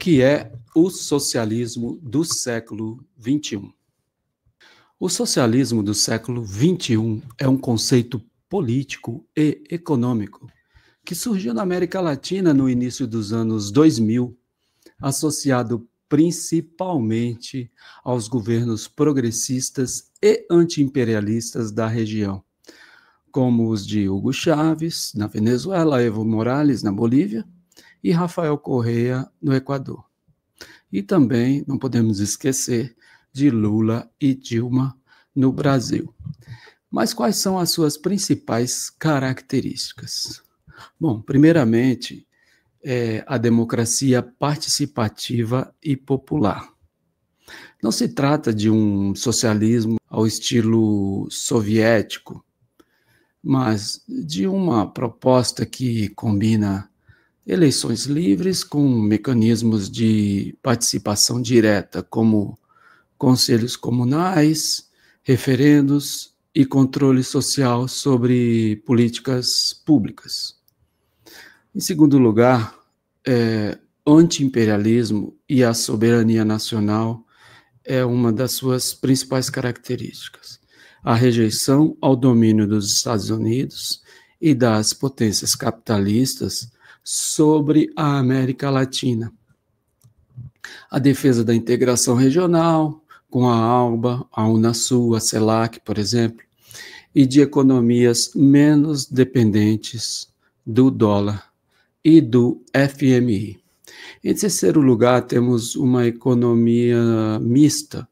que é o socialismo do século XXI? O socialismo do século XXI é um conceito político e econômico que surgiu na América Latina no início dos anos 2000, associado principalmente aos governos progressistas e anti-imperialistas da região, como os de Hugo Chávez, na Venezuela, Evo Morales, na Bolívia, e Rafael Correa, no Equador. E também não podemos esquecer de Lula e Dilma no Brasil. Mas quais são as suas principais características? Bom, primeiramente, a democracia participativa e popular. Não se trata de um socialismo ao estilo soviético, mas de uma proposta que combina eleições livres com mecanismos de participação direta, como conselhos comunais, referendos e controle social sobre políticas públicas. Em segundo lugar, anti-imperialismo e a soberania nacional é uma das suas principais características. A rejeição ao domínio dos Estados Unidos e das potências capitalistas sobre a América Latina. A defesa da integração regional, com a ALBA, a Unasul, a CELAC, por exemplo, e de economias menos dependentes do dólar e do FMI. Em terceiro lugar, temos uma economia mista,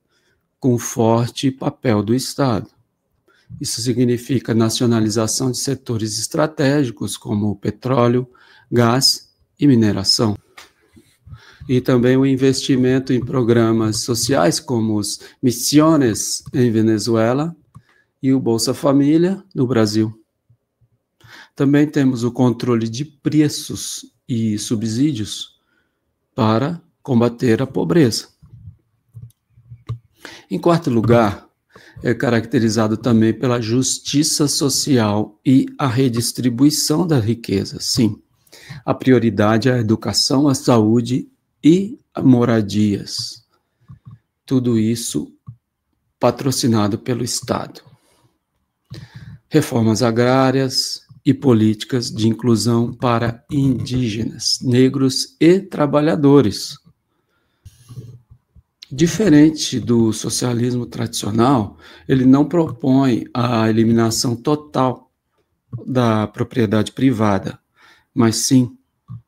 com forte papel do Estado. Isso significa nacionalização de setores estratégicos, como petróleo, gás e mineração. E também o investimento em programas sociais, como os Misiones em Venezuela e o Bolsa Família no Brasil. Também temos o controle de preços e subsídios para combater a pobreza. Em quarto lugar, é caracterizado também pela justiça social e a redistribuição da riqueza. Sim, a prioridade é a educação, a saúde e a moradias. Tudo isso patrocinado pelo Estado. Reformas agrárias e políticas de inclusão para indígenas, negros e trabalhadores. Diferente do socialismo tradicional, ele não propõe a eliminação total da propriedade privada, mas sim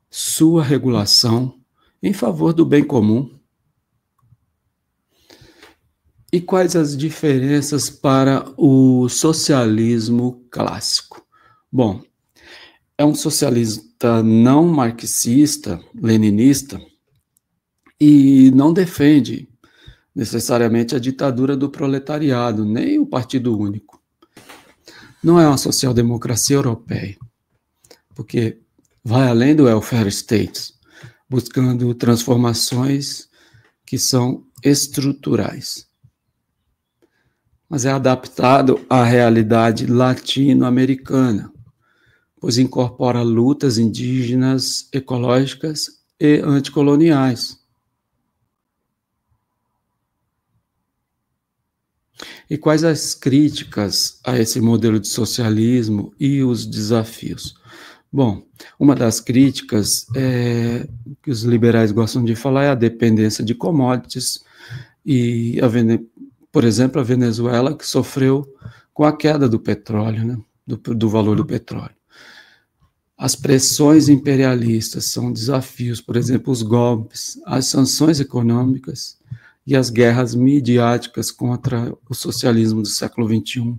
sua regulação em favor do bem comum. E quais as diferenças para o socialismo clássico? Bom, é um socialista não marxista, leninista, e não defende necessariamente a ditadura do proletariado, nem o Partido Único. Não é uma social-democracia europeia, porque vai além do welfare state, buscando transformações que são estruturais. Mas é adaptado à realidade latino-americana, pois incorpora lutas indígenas, ecológicas e anticoloniais. E quais as críticas a esse modelo de socialismo e os desafios? Bom, uma das críticas que os liberais gostam de falar é a dependência de commodities e, por exemplo, a Venezuela, que sofreu com a queda do petróleo, né, do valor do petróleo. As pressões imperialistas são desafios, por exemplo, os golpes, as sanções econômicas e as guerras midiáticas contra o socialismo do século XXI.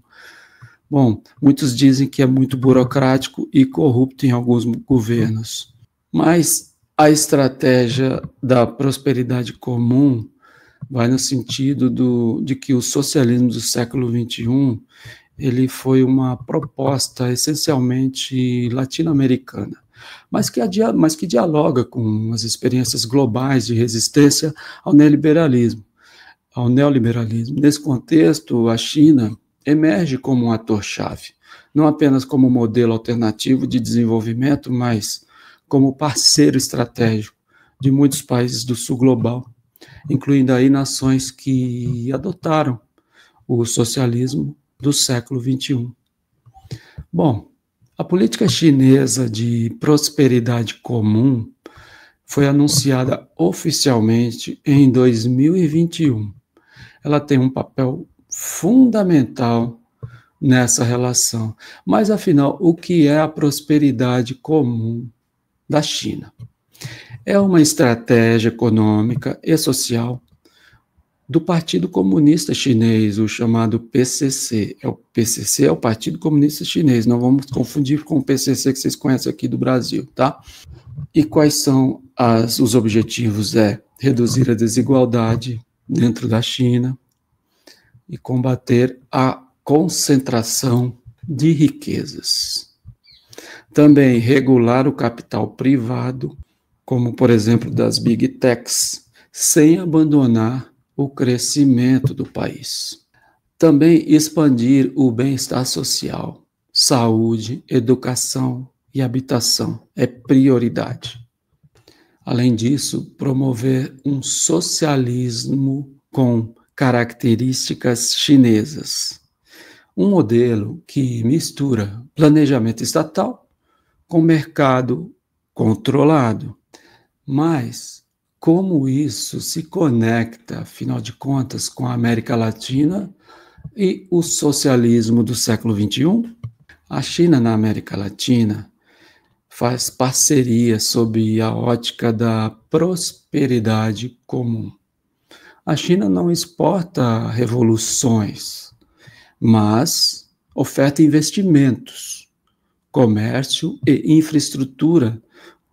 Bom, muitos dizem que é muito burocrático e corrupto em alguns governos, mas a estratégia da prosperidade comum vai no sentido de que o socialismo do século XXI ele foi uma proposta essencialmente latino-americana, mas que dialoga com as experiências globais de resistência ao neoliberalismo. Nesse contexto, a China emerge como um ator-chave, não apenas como modelo alternativo de desenvolvimento, mas como parceiro estratégico de muitos países do sul global, incluindo aí nações que adotaram o socialismo do século XXI. Bom, a política chinesa de prosperidade comum foi anunciada oficialmente em 2021. Ela tem um papel fundamental nessa relação. Mas, afinal, o que é a prosperidade comum da China? É uma estratégia econômica e social do Partido Comunista Chinês, o chamado PCC. O PCC é o Partido Comunista Chinês, não vamos confundir com o PCC que vocês conhecem aqui do Brasil, tá? E quais são os objetivos? Reduzir a desigualdade dentro da China e combater a concentração de riquezas. Também regular o capital privado, como, por exemplo, das Big Techs, sem abandonar o crescimento do país. Também expandir o bem-estar social, saúde, educação e habitação é prioridade. Além disso, promover um socialismo com características chinesas. Um modelo que mistura planejamento estatal com mercado controlado. Mas como isso se conecta, afinal de contas, com a América Latina e o socialismo do século XXI? A China na América Latina faz parceria sob a ótica da prosperidade comum. A China não exporta revoluções, mas oferta investimentos, comércio e infraestrutura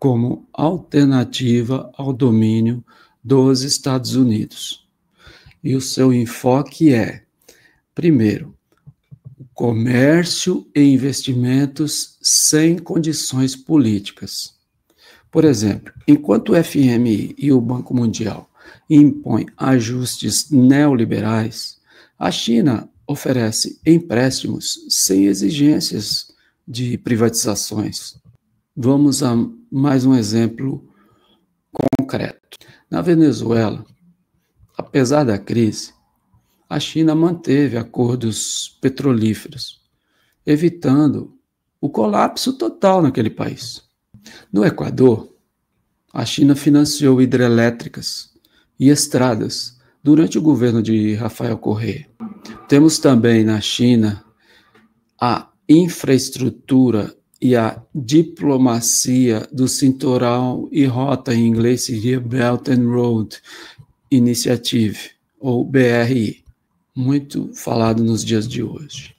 como alternativa ao domínio dos Estados Unidos. E o seu enfoque é, primeiro, comércio e investimentos sem condições políticas. Por exemplo, enquanto o FMI e o Banco Mundial impõem ajustes neoliberais, a China oferece empréstimos sem exigências de privatizações. Vamos a mais um exemplo concreto. Na Venezuela, apesar da crise, a China manteve acordos petrolíferos, evitando o colapso total naquele país. No Equador, a China financiou hidrelétricas e estradas durante o governo de Rafael Correa. Temos também na China a infraestrutura e a diplomacia do Cinturão e Rota, em inglês seria Belt and Road Initiative, ou BRI, muito falado nos dias de hoje.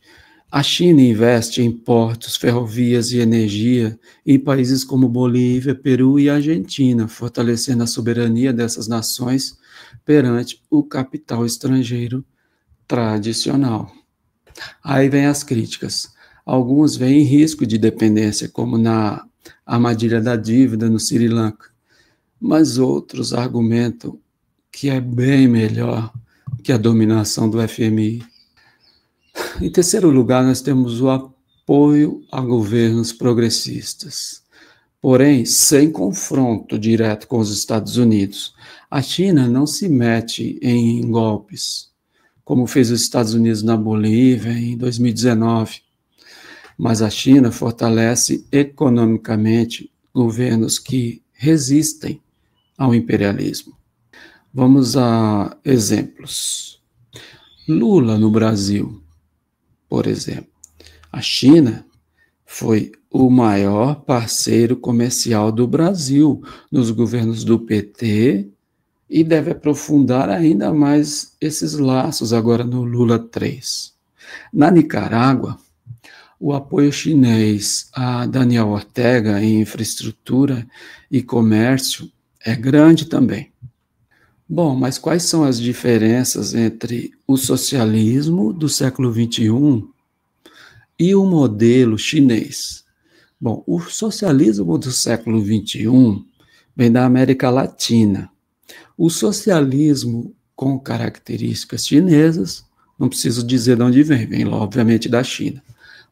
A China investe em portos, ferrovias e energia em países como Bolívia, Peru e Argentina, fortalecendo a soberania dessas nações perante o capital estrangeiro tradicional. Aí vem as críticas. Alguns veem risco de dependência, como na armadilha da dívida no Sri Lanka, mas outros argumentam que é bem melhor que a dominação do FMI. Em terceiro lugar, nós temos o apoio a governos progressistas, porém sem confronto direto com os Estados Unidos. A China não se mete em golpes, como fez os Estados Unidos na Bolívia em 2019, mas a China fortalece economicamente governos que resistem ao imperialismo. Vamos a exemplos. Lula no Brasil, por exemplo. A China foi o maior parceiro comercial do Brasil nos governos do PT e deve aprofundar ainda mais esses laços agora no Lula 3. Na Nicarágua, o apoio chinês a Daniel Ortega em infraestrutura e comércio é grande também. Bom, mas quais são as diferenças entre o socialismo do século XXI e o modelo chinês? Bom, o socialismo do século XXI vem da América Latina. O socialismo com características chinesas, não preciso dizer de onde vem obviamente da China.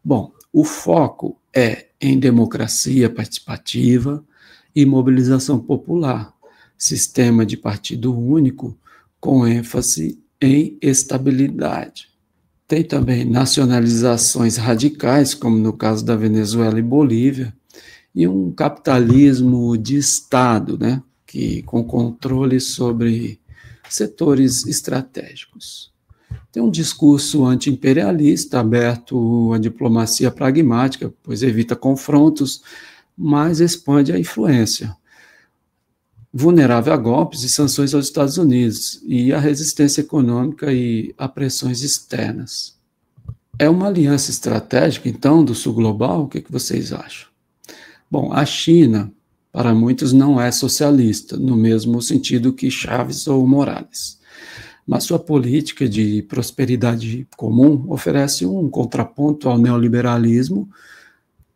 Bom, o foco é em democracia participativa e mobilização popular, sistema de partido único com ênfase em estabilidade. Tem também nacionalizações radicais, como no caso da Venezuela e Bolívia, e um capitalismo de Estado, né, que com controle sobre setores estratégicos. Tem um discurso anti-imperialista, aberto à diplomacia pragmática, pois evita confrontos, mas expande a influência. Vulnerável a golpes e sanções aos Estados Unidos, e a resistência econômica e a pressões externas. É uma aliança estratégica, então, do Sul Global? O que vocês acham? Bom, a China, para muitos, não é socialista, no mesmo sentido que Chávez ou Morales. Mas sua política de prosperidade comum oferece um contraponto ao neoliberalismo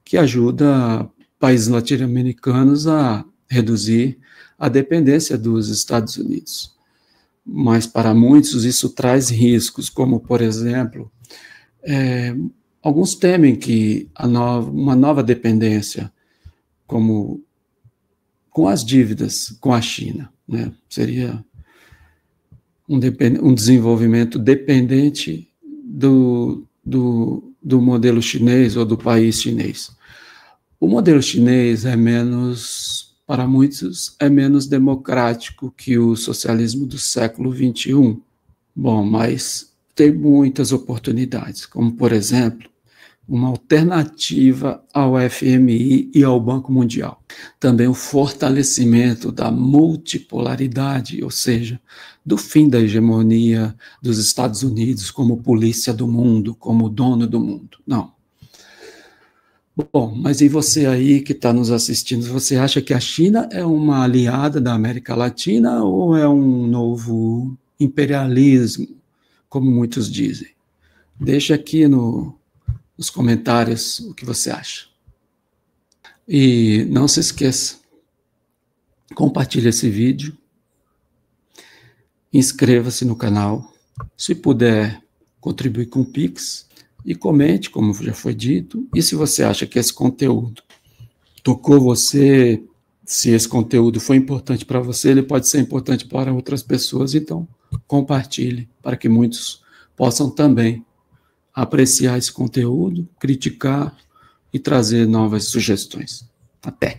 que ajuda países latino-americanos a reduzir a dependência dos Estados Unidos. Mas para muitos isso traz riscos, como, por exemplo, alguns temem que uma nova dependência, como com as dívidas com a China, né, seria um desenvolvimento dependente do modelo chinês ou do país chinês. O modelo chinês para muitos, é menos democrático que o socialismo do século XXI. Bom, mas tem muitas oportunidades, como, por exemplo, uma alternativa ao FMI e ao Banco Mundial. Também o fortalecimento da multipolaridade, ou seja, do fim da hegemonia dos Estados Unidos como polícia do mundo, como dono do mundo. Não. Bom, mas e você aí que está nos assistindo, você acha que a China é uma aliada da América Latina ou é um novo imperialismo, como muitos dizem? Deixa aqui nos comentários o que você acha. E não se esqueça, compartilhe esse vídeo, inscreva-se no canal, se puder contribuir com o Pix, e comente, como já foi dito, e se você acha que esse conteúdo tocou você, se esse conteúdo foi importante para você, ele pode ser importante para outras pessoas, então compartilhe, para que muitos possam também apreciar esse conteúdo, criticar e trazer novas sugestões. Até!